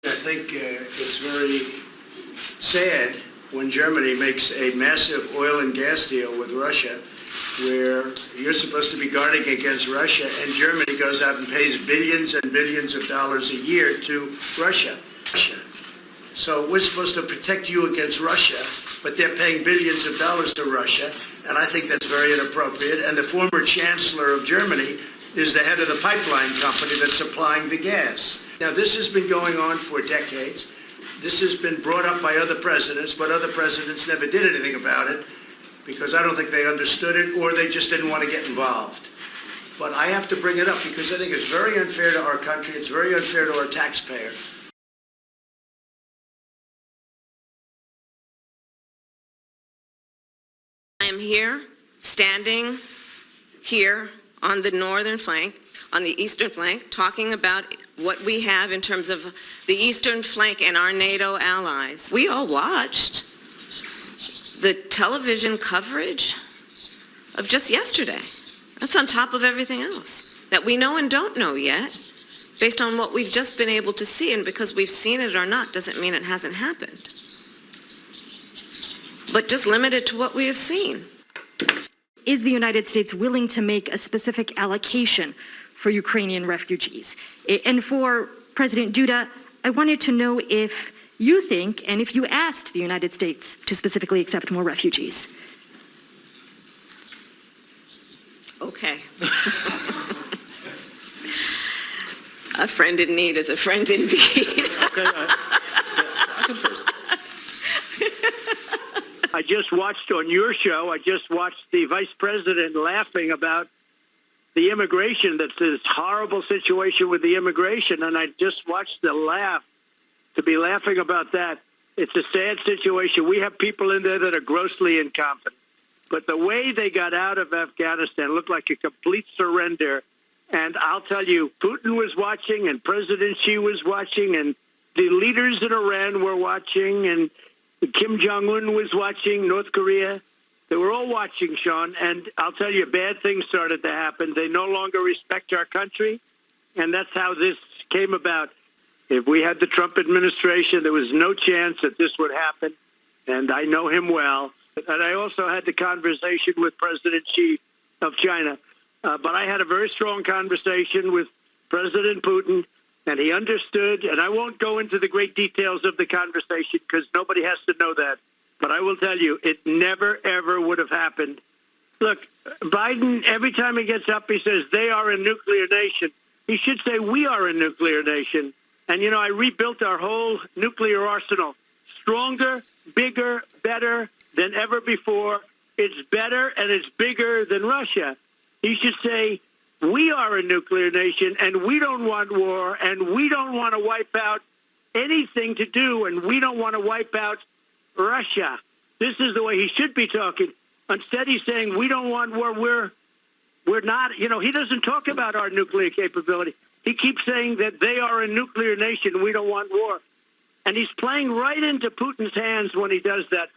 I think it's very sad when Germany makes a massive oil and gas deal with Russia, where you're supposed to be guarding against Russia, and Germany goes out and pays billions and billions of dollars a year to Russia. So we're supposed to protect you against Russia, but they're paying billions of dollars to Russia, and I think that's very inappropriate. And the former chancellor of Germany is the head of the pipeline company that's supplying the gas. Now, this has been going on for decades. This has been brought up by other presidents, but other presidents never did anything about it because I don't think they understood it or they just didn't want to get involved. But I have to bring it up because I think it's very unfair to our country. It's very unfair to our taxpayer. I am here, standing here on the northern flank, on the eastern flank, talking about what we have in terms of the eastern flank and our NATO allies. We all watched the television coverage of just yesterday. That's on top of everything else that we know and don't know yet, based on what we've just been able to see. And because we've seen it or not doesn't mean it hasn't happened. But just limited to what we have seen. Is the United States willing to make a specific allocation for Ukrainian refugees? And for President Duda, I wanted to know if you think, and if you asked the United States to specifically accept more refugees. Okay. A friend in need is a friend indeed. Okay, I can first. I just watched on your show, I just watched the vice president laughing about the immigration, that's this horrible situation with the immigration, and I just watched the laugh, to be laughing about that. It's a sad situation. We have people in there that are grossly incompetent. But the way they got out of Afghanistan looked like a complete surrender. And I'll tell you, Putin was watching, and President Xi was watching, and the leaders in Iran were watching, and Kim Jong-un was watching, North Korea. They were all watching, Sean, and I'll tell you, bad things started to happen. They no longer respect our country, and that's how this came about. If we had the Trump administration, there was no chance that this would happen, and I know him well. And I also had the conversation with President Xi of China. But I had a very strong conversation with President Putin, and he understood, and I won't go into the great details of the conversation because nobody has to know that. But I will tell you, it never, ever would have happened. Look, Biden, every time he gets up, he says they are a nuclear nation. He should say we are a nuclear nation. And, you know, I rebuilt our whole nuclear arsenal. Stronger, bigger, better than ever before. It's better and it's bigger than Russia. He should say we are a nuclear nation and we don't want war and we don't want to wipe out anything to do and we don't want to wipe out Russia. This is the way he should be talking. Instead, he's saying we don't want war. We're not. You know, he doesn't talk about our nuclear capability. He keeps saying that they are a nuclear nation. We don't want war. And he's playing right into Putin's hands when he does that.